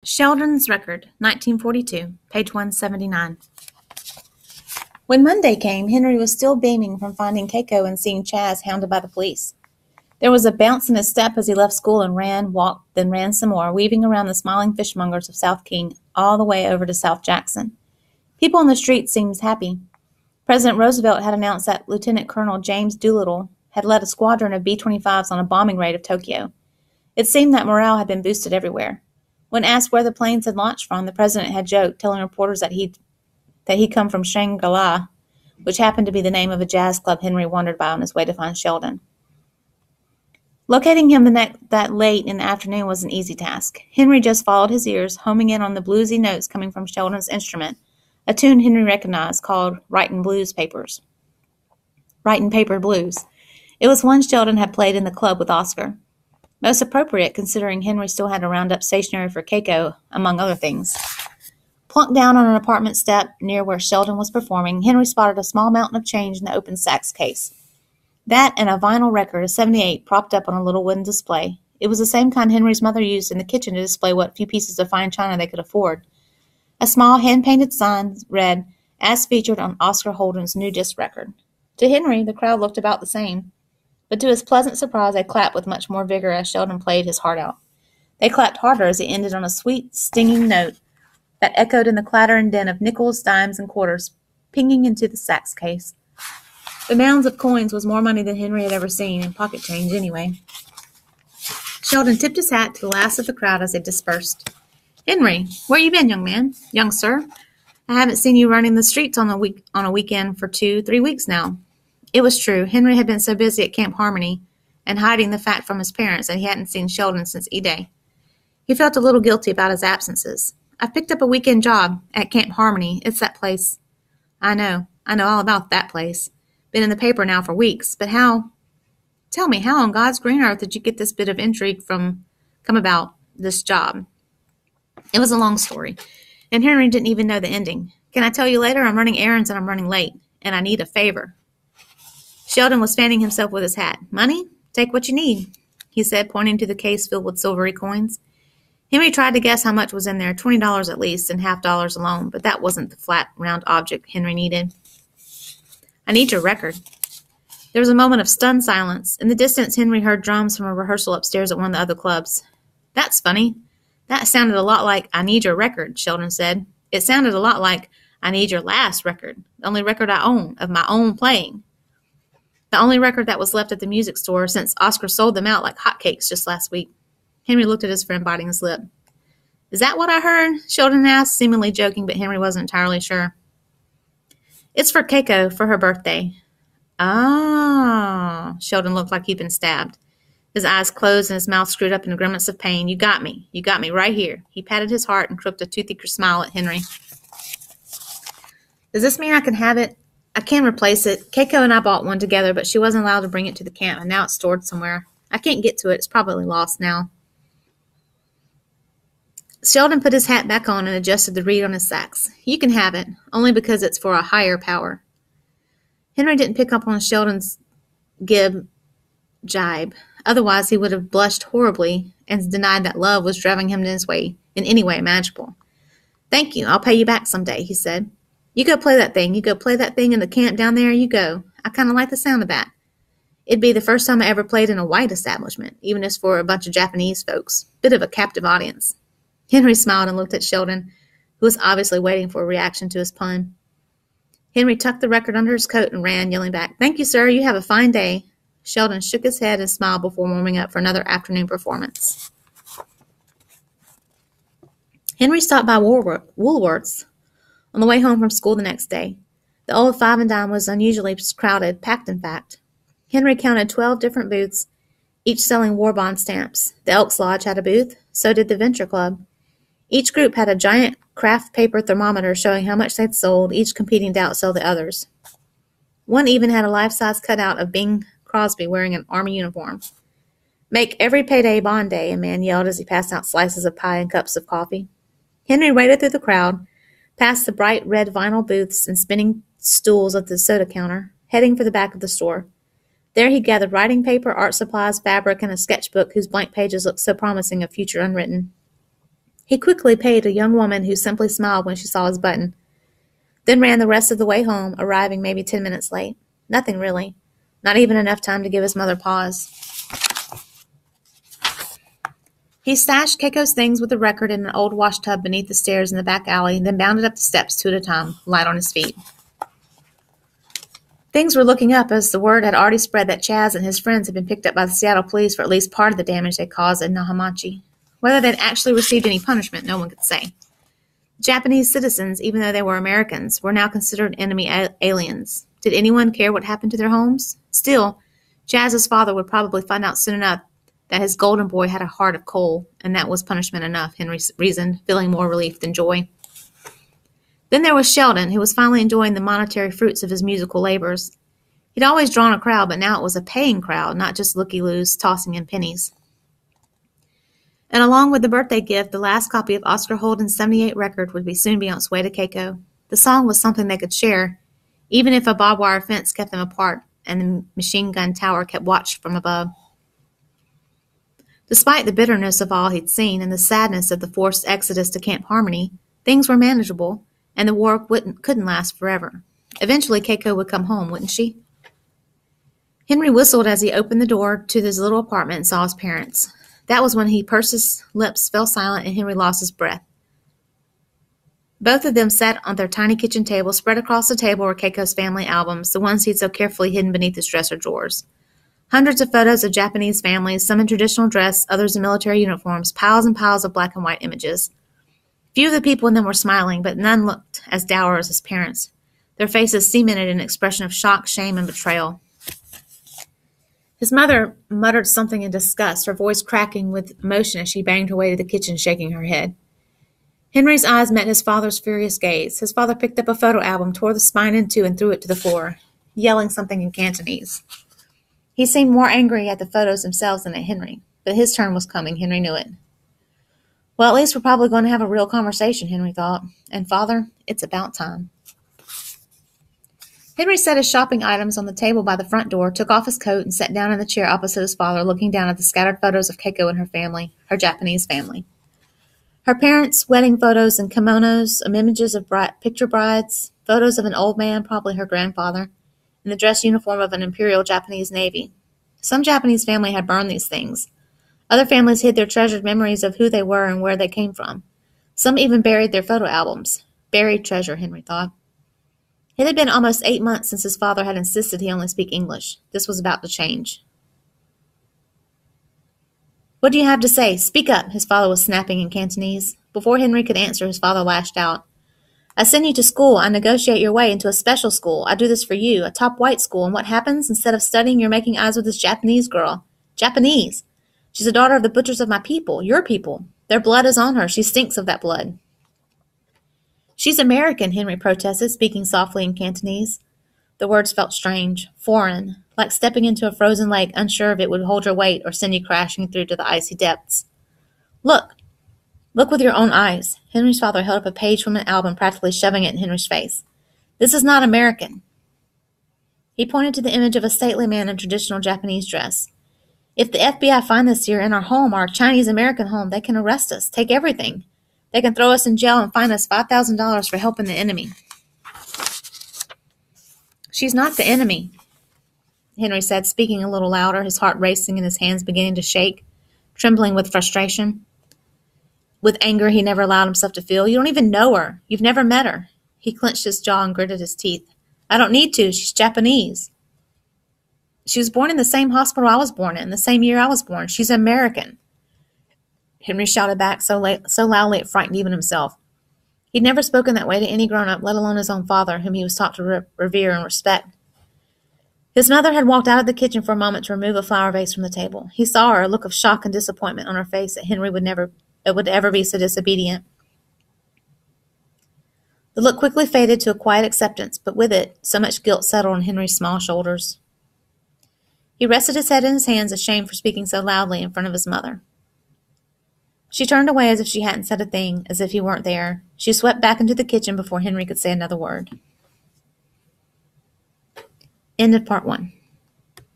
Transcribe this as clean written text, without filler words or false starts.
Sheldon's Record, 1942, page 179. When Monday came, Henry was still beaming from finding Keiko and seeing Chaz hounded by the police. There was a bounce in his step as he left school and ran, walked, then ran some more, weaving around the smiling fishmongers of South King all the way over to South Jackson. People on the street seemed happy. President Roosevelt had announced that Lieutenant Colonel James Doolittle had led a squadron of B-25s on a bombing raid of Tokyo. It seemed that morale had been boosted everywhere. When asked where the planes had launched from, the president had joked, telling reporters that he'd come from Shangri-La, which happened to be the name of a jazz club Henry wandered by on his way to find Sheldon. Locating him that late in the afternoon was an easy task. Henry just followed his ears, homing in on the bluesy notes coming from Sheldon's instrument, a tune Henry recognized called Writin' Paper Blues. It was one Sheldon had played in the club with Oscar. Most appropriate, considering Henry still had to round up stationery for Keiko, among other things. Plunked down on an apartment step near where Sheldon was performing, Henry spotted a small mountain of change in the open sax case. That and a vinyl record, a 78, propped up on a little wooden display. It was the same kind Henry's mother used in the kitchen to display what few pieces of fine china they could afford. A small hand-painted sign read, "As featured on Oscar Holden's new disc record." To Henry, the crowd looked about the same. But to his pleasant surprise, they clapped with much more vigor as Sheldon played his heart out. They clapped harder as he ended on a sweet, stinging note that echoed in the clatter and din of nickels, dimes, and quarters, pinging into the sax case. The mounds of coins was more money than Henry had ever seen, in pocket change anyway. Sheldon tipped his hat to the last of the crowd as they dispersed. "Henry, where you been, young man? Young sir? I haven't seen you running the streets on a weekend for 2-3 weeks now." It was true. Henry had been so busy at Camp Harmony and hiding the fact from his parents that he hadn't seen Sheldon since E-Day. He felt a little guilty about his absences. "I've picked up a weekend job at Camp Harmony. It's that place." I know all about that place. Been in the paper now for weeks. But tell me, how on God's green earth did you get this bit of intrigue come about this job? It was a long story, and Henry didn't even know the ending. "Can I tell you later? I'm running errands and I'm running late, and I need a favor." Sheldon was fanning himself with his hat. "Money? Take what you need," he said, pointing to the case filled with silvery coins. Henry tried to guess how much was in there, $20 at least, and $half alone, but that wasn't the flat, round object Henry needed. "I need your record." There was a moment of stunned silence. In the distance, Henry heard drums from a rehearsal upstairs at one of the other clubs. "That's funny. That sounded a lot like 'I need your record,'" Sheldon said. "It sounded a lot like 'I need your last record, the only record I own, of my own playing. The only record that was left at the music store since Oscar sold them out like hotcakes just last week." Henry looked at his friend, biting his lip. "Is that what I heard?" Sheldon asked, seemingly joking, but Henry wasn't entirely sure. "It's for Keiko, for her birthday." "Ah." Sheldon looked like he'd been stabbed. His eyes closed and his mouth screwed up in a grimace of pain. You got me right here." He patted his heart and crooked a toothy smile at Henry. "Does this mean I can have it? I can replace it. Keiko and I bought one together, but she wasn't allowed to bring it to the camp, and now it's stored somewhere. I can't get to it. It's probably lost now." Sheldon put his hat back on and adjusted the reed on his sax. "You can have it, only because it's for a higher power." Henry didn't pick up on Sheldon's jibe. Otherwise, he would have blushed horribly and denied that love was driving him in any way imaginable. "Thank you. I'll pay you back someday," he said. You go play that thing in the camp down there, you go. I kind of like the sound of that. It'd be the first time I ever played in a white establishment, even if for a bunch of Japanese folks. Bit of a captive audience." Henry smiled and looked at Sheldon, who was obviously waiting for a reaction to his pun. Henry tucked the record under his coat and ran, yelling back, "Thank you, sir. You have a fine day." Sheldon shook his head and smiled before warming up for another afternoon performance. Henry stopped by Woolworth's on the way home from school the next day. The old Five and Dime was unusually crowded, packed in fact. Henry counted 12 different booths, each selling war bond stamps. The Elks Lodge had a booth, so did the Venture Club. Each group had a giant craft paper thermometer showing how much they'd sold, each competing to outsell the others. One even had a life-size cutout of Bing Crosby wearing an Army uniform. "Make every payday bond day," a man yelled as he passed out slices of pie and cups of coffee. Henry waded through the crowd, past the bright red vinyl booths and spinning stools at the soda counter, heading for the back of the store. There he gathered writing paper, art supplies, fabric, and a sketchbook whose blank pages looked so promising of future unwritten. He quickly paid a young woman who simply smiled when she saw his button, then ran the rest of the way home, arriving maybe 10 minutes late. Nothing really. Not even enough time to give his mother pause. He stashed Keiko's things with the record in an old wash tub beneath the stairs in the back alley, then bounded up the steps 2 at a time, light on his feet. Things were looking up as the word had already spread that Chaz and his friends had been picked up by the Seattle police for at least part of the damage they caused in Nahamachi. Whether they'd actually received any punishment, no one could say. Japanese citizens, even though they were Americans, were now considered enemy aliens. Did anyone care what happened to their homes? Still, Chaz's father would probably find out soon enough that his golden boy had a heart of coal, and that was punishment enough, Henry reasoned, feeling more relief than joy. Then there was Sheldon, who was finally enjoying the monetary fruits of his musical labors. He'd always drawn a crowd, but now it was a paying crowd, not just looky-loos tossing in pennies. And along with the birthday gift, the last copy of Oscar Holden's '78 record would soon be on its way to Keiko. The song was something they could share, even if a barbed wire fence kept them apart and the machine gun tower kept watch from above. Despite the bitterness of all he'd seen and the sadness of the forced exodus to Camp Harmony, things were manageable, and the war couldn't last forever. Eventually, Keiko would come home, wouldn't she? Henry whistled as he opened the door to his little apartment and saw his parents. That was when he pursed his lips, fell silent, and Henry lost his breath. Both of them sat on their tiny kitchen table. Spread across the table were Keiko's family albums, the ones he'd so carefully hidden beneath his dresser drawers. Hundreds of photos of Japanese families, some in traditional dress, others in military uniforms, piles and piles of black and white images. Few of the people in them were smiling, but none looked as dour as his parents. Their faces cemented an expression of shock, shame, and betrayal. His mother muttered something in disgust, her voice cracking with emotion as she banged her way to the kitchen, shaking her head. Henry's eyes met his father's furious gaze. His father picked up a photo album, tore the spine in two, and threw it to the floor, yelling something in Cantonese. He seemed more angry at the photos themselves than at Henry, but his turn was coming. Henry knew it. Well, at least we're probably going to have a real conversation, Henry thought. And, Father, it's about time. Henry set his shopping items on the table by the front door, took off his coat, and sat down in the chair opposite his father, looking down at the scattered photos of Keiko and her family, her Japanese family. Her parents' wedding photos and kimonos, images of picture brides, photos of an old man, probably her grandfather, in the dress uniform of an Imperial Japanese Navy. Some Japanese family had burned these things. Other families hid their treasured memories of who they were and where they came from. Some even buried their photo albums. Buried treasure, Henry thought. It had been almost 8 months since his father had insisted he only speak English. This was about to change. What do you have to say? Speak up, his father was snapping in Cantonese. Before Henry could answer, his father lashed out. I send you to school. I negotiate your way into a special school. I do this for you, a top white school. And what happens? Instead of studying, you're making eyes with this Japanese girl. Japanese. She's a daughter of the butchers of my people, your people. Their blood is on her. She stinks of that blood. She's American, Henry protested, speaking softly in Cantonese. The words felt strange, foreign, like stepping into a frozen lake, unsure if it would hold your weight or send you crashing through to the icy depths. Look with your own eyes. Henry's father held up a page from an album, practically shoving it in Henry's face. This is not American. He pointed to the image of a stately man in traditional Japanese dress. If the FBI find this here in our home, our Chinese-American home, they can arrest us, take everything. They can throw us in jail and fine us $5,000 for helping the enemy. She's not the enemy, Henry said, speaking a little louder, his heart racing and his hands beginning to shake, trembling with frustration. With anger he never allowed himself to feel. You don't even know her. You've never met her. He clenched his jaw and gritted his teeth. I don't need to. She's Japanese. She was born in the same hospital I was born in, the same year I was born. She's American. Henry shouted back so loudly it frightened even himself. He'd never spoken that way to any grown-up, let alone his own father, whom he was taught to revere and respect. His mother had walked out of the kitchen for a moment to remove a flower vase from the table. He saw her, a look of shock and disappointment on her face that Henry would ever be so disobedient. The look quickly faded to a quiet acceptance, but with it, so much guilt settled on Henry's small shoulders. He rested his head in his hands, ashamed for speaking so loudly in front of his mother. She turned away as if she hadn't said a thing, as if he weren't there. She swept back into the kitchen before Henry could say another word. End of part 1.